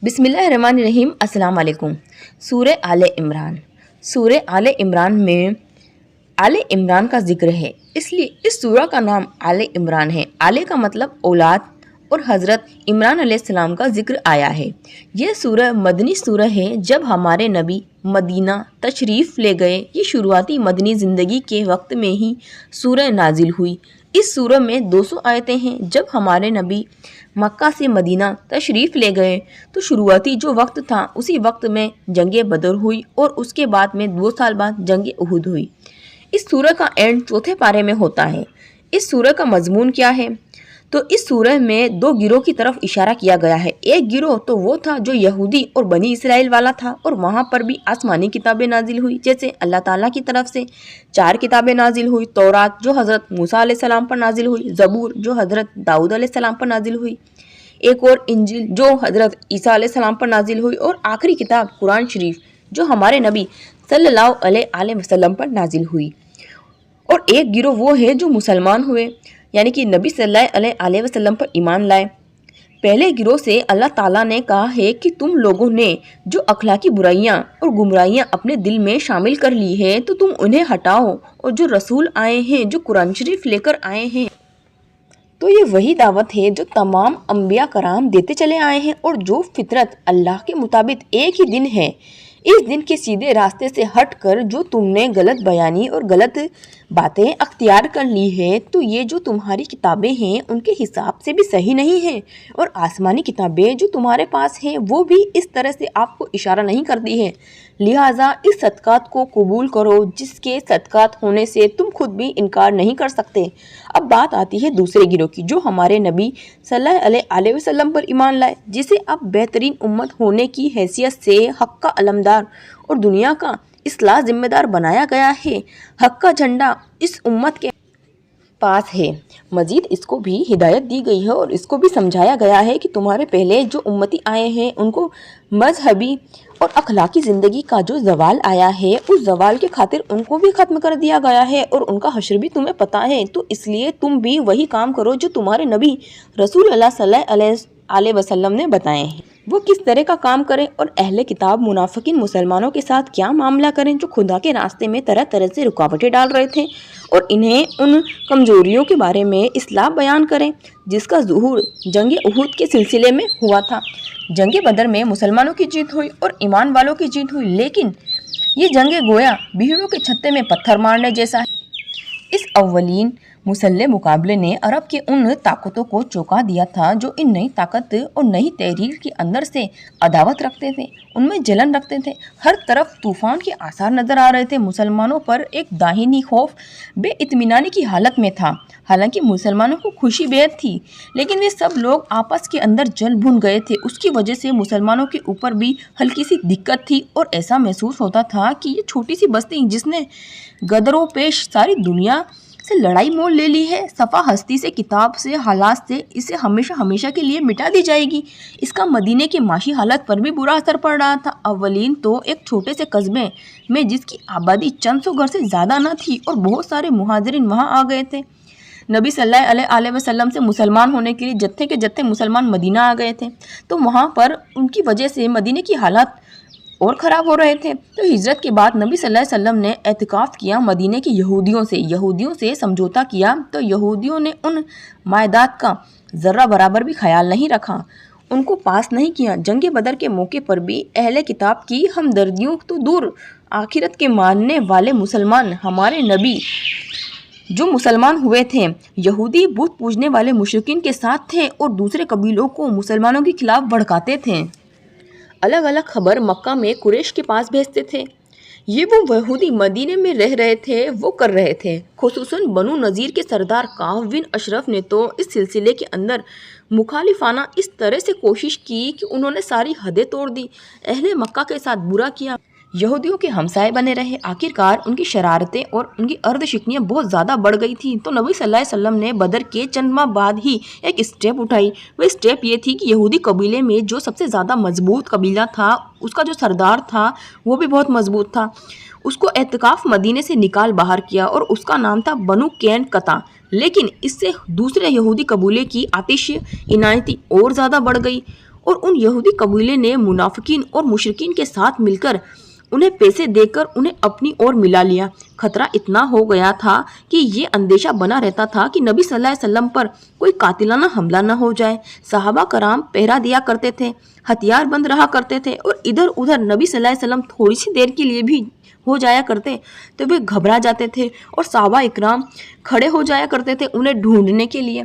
بسم اللہ الرحمن الرحیم۔ السلام علیکم۔ سورہ آل عمران۔ سورہ آل عمران میں آل عمران کا ذکر ہے، اس لیے اس سورہ کا نام آل عمران ہے۔ آل کا مطلب اولاد اور حضرت عمران علیہ السلام کا ذکر آیا ہے۔ یہ سورہ مدنی سورہ ہے۔ جب ہمارے نبی مدینہ تشریف لے گئے، یہ شروعاتی مدنی زندگی کے وقت میں ہی سورہ نازل ہوئی۔ اس سورہ میں 200 آیتیں ہیں۔ جب ہمارے نبی مکہ سے مدینہ تشریف لے گئے تو شروعاتی جو وقت تھا اسی وقت میں جنگ بدر ہوئی اور اس کے بعد میں 2 سال بعد جنگ احد ہوئی۔ اس سورہ کا اینڈ چوتھے پارے میں ہوتا ہے۔ اس سورہ کا مضمون کیا ہے؟ تو اس سورہ میں 2 گروہ کی طرف اشارہ کیا گیا ہے۔ ایک گروہ تو وہ تھا جو یہودی اور بنی اسرائیل والا تھا، اور وہاں پر بھی آسمانی کتابیں نازل ہوئی، جیسے اللہ تعالیٰ کی طرف سے 4 کتابیں نازل ہوئی۔ تورات جو حضرت موسیٰ علیہ السلام پر نازل ہوئی، زبور جو حضرت داؤد علیہ السلام پر نازل ہوئی، ایک اور انجیل جو حضرت عیسیٰ علیہ السلام پر نازل ہوئی، اور آخری کتاب قرآن شریف جو ہمارے نبی صلی اللہ علیہ وسلم پر نازل ہوئی۔ اور ایک گروہ وہ ہے جو مسلمان ہوئے، یعنی کہ نبی صلی اللہ علیہ وسلم پر ایمان لائے۔ پہلے گروہ سے اللہ تعالیٰ نے کہا ہے کہ تم لوگوں نے جو اخلاقی برائیاں اور گمراہیاں اپنے دل میں شامل کر لی ہے تو تم انہیں ہٹاؤ، اور جو رسول آئے ہیں، جو قرآن شریف لے کر آئے ہیں، تو یہ وہی دعوت ہے جو تمام انبیاء کرام دیتے چلے آئے ہیں، اور جو فطرت اللہ کے مطابق ایک ہی دن ہے۔ اس دن کے سیدھے راستے سے ہٹ کر جو تم نے غلط بیانی اور غلط باتیں اختیار کر لی ہے، تو یہ جو تمہاری کتابیں ہیں ان کے حساب سے بھی صحیح نہیں ہیں، اور آسمانی کتابیں جو تمہارے پاس ہیں وہ بھی اس طرح سے آپ کو اشارہ نہیں کرتی ہیں۔ لہٰذا اس صدقات کو قبول کرو جس کے صدقات ہونے سے تم خود بھی انکار نہیں کر سکتے۔ اب بات آتی ہے دوسرے گروہ کی، جو ہمارے نبی صلی اللہ علیہ وسلم پر ایمان لائے، جسے اب بہترین امت ہونے کی حیثیت سے حق کا علمدار اور دنیا کا اصلاح ذمہ دار بنایا گیا ہے۔ حق کا جھنڈا اس امت کے پاس ہے۔ مزید اس کو بھی ہدایت دی گئی ہے اور اس کو بھی سمجھایا گیا ہے کہ تمہارے پہلے جو امتی آئے ہیں ان کو مذہبی اور اخلاقی زندگی کا جو زوال آیا ہے، اس زوال کے خاطر ان کو بھی ختم کر دیا گیا ہے، اور ان کا حشر بھی تمہیں پتہ ہے۔ تو اس لیے تم بھی وہی کام کرو جو تمہارے نبی رسول اللہ صلی اللہ علیہ وسلم نے بتائے ہیں۔ وہ کس طرح کا کام کریں، اور اہل کتاب منافقین مسلمانوں کے ساتھ کیا معاملہ کریں جو خدا کے راستے میں طرح طرح سے رکاوٹیں ڈال رہے تھے، اور انہیں ان کمزوریوں کے بارے میں اصلاح بیان کریں جس کا ظہور جنگ احد کے سلسلے میں ہوا تھا۔ جنگ بدر میں مسلمانوں کی جیت ہوئی اور ایمان والوں کی جیت ہوئی، لیکن یہ جنگ گویا بھیڑوں کے چھتے میں پتھر مارنے جیسا ہے۔ اس اولین مسلح مقابلے نے عرب کے ان طاقتوں کو چونکا دیا تھا جو ان نئی طاقت اور نئی تحریک کے اندر سے عداوت رکھتے تھے، ان میں جلن رکھتے تھے۔ ہر طرف طوفان کے آثار نظر آ رہے تھے۔ مسلمانوں پر ایک داہنی خوف بے اطمینانی کی حالت میں تھا۔ حالانکہ مسلمانوں کو خوشی بےحد تھی، لیکن وہ سب لوگ آپس کے اندر جل بھن گئے تھے۔ اس کی وجہ سے مسلمانوں کے اوپر بھی ہلکی سی دقت تھی، اور ایسا محسوس ہوتا تھا کہ یہ چھوٹی سی بستی جس نے غدر و پیش ساری دنیا سے لڑائی مول لے لی ہے، صفحہ ہستی سے، کتاب سے، حالات سے، اسے ہمیشہ ہمیشہ کے لیے مٹا دی جائے گی۔ اس کا مدینے کی معاشی حالت پر بھی برا اثر پڑ رہا تھا۔ اولین تو ایک چھوٹے سے قصبے میں جس کی آبادی چند سو گھر سے زیادہ نہ تھی، اور بہت سارے مہاجرین وہاں آ گئے تھے۔ نبی صلی اللہ علیہ وسلم سے مسلمان ہونے کے لیے جتھے کے جتھے مسلمان مدینہ آ گئے تھے، تو وہاں پر ان کی وجہ سے مدینے کی حالات اور خراب ہو رہے تھے۔ تو ہجرت کے بعد نبی صلی اللہ علیہ وسلم نے اعتکاف کیا مدینے کے یہودیوں سے سمجھوتا کیا، تو یہودیوں نے ان معاہدات کا ذرہ برابر بھی خیال نہیں رکھا، ان کو پاس نہیں کیا۔ جنگ بدر کے موقع پر بھی اہل کتاب کی ہمدردیوں تو دور، آخرت کے ماننے والے مسلمان ہمارے نبی جو مسلمان ہوئے تھے، یہودی بت پوجنے والے مشرکین کے ساتھ تھے، اور دوسرے قبیلوں کو مسلمانوں کے خلاف بھڑکاتے تھے۔ الگ الگ خبر مکہ میں قریش کے پاس بھیجتے تھے۔ یہ وہ یہودی مدینے میں رہ رہے تھے وہ کر رہے تھے۔ خصوصاً بنو نذیر کے سردار کعب بن اشرف نے تو اس سلسلے کے اندر مخالفانہ اس طرح سے کوشش کی کہ انہوں نے ساری حدیں توڑ دی، اہل مکہ کے ساتھ برا کیا، یہودیوں کے ہمسائے بنے رہے۔ آخرکار ان کی شرارتیں اور ان کی عرض شکنیاں بہت زیادہ بڑھ گئی تھیں، تو نبی صلی اللہ علیہ وسلم نے بدر کے چند ماہ بعد ہی ایک اسٹیپ اٹھائی۔ وہ اسٹیپ یہ تھی کہ یہودی قبیلے میں جو سب سے زیادہ مضبوط قبیلہ تھا، اس کا جو سردار تھا وہ بھی بہت مضبوط تھا، اس کو اعتکاف مدینے سے نکال باہر کیا، اور اس کا نام تھا بنو کین قطع۔ لیکن اس سے دوسرے یہودی قبیلے کی آتش عنایتی اور زیادہ بڑھ گئی، اور ان یہودی قبیلے نے منافقین اور مشرکین کے ساتھ مل کر انہیں پیسے دے کر انہیں اپنی اور ملا لیا۔ خطرہ اتنا ہو گیا تھا کہ یہ اندیشہ بنا رہتا تھا کہ نبی صلی اللہ علیہ وسلم پر کوئی قاتلانہ حملہ نہ ہو جائے۔ صحابہ کرام پہرا دیا کرتے تھے، ہتھیار بند رہا کرتے تھے، اور ادھر ادھر نبی صلی اللہ علیہ وسلم تھوڑی سی دیر کے لیے بھی ہو جایا کرتے تو وہ گھبرا جاتے تھے اور صحابہ اکرام کھڑے ہو جایا کرتے تھے انہیں ڈھونڈنے کے لیے۔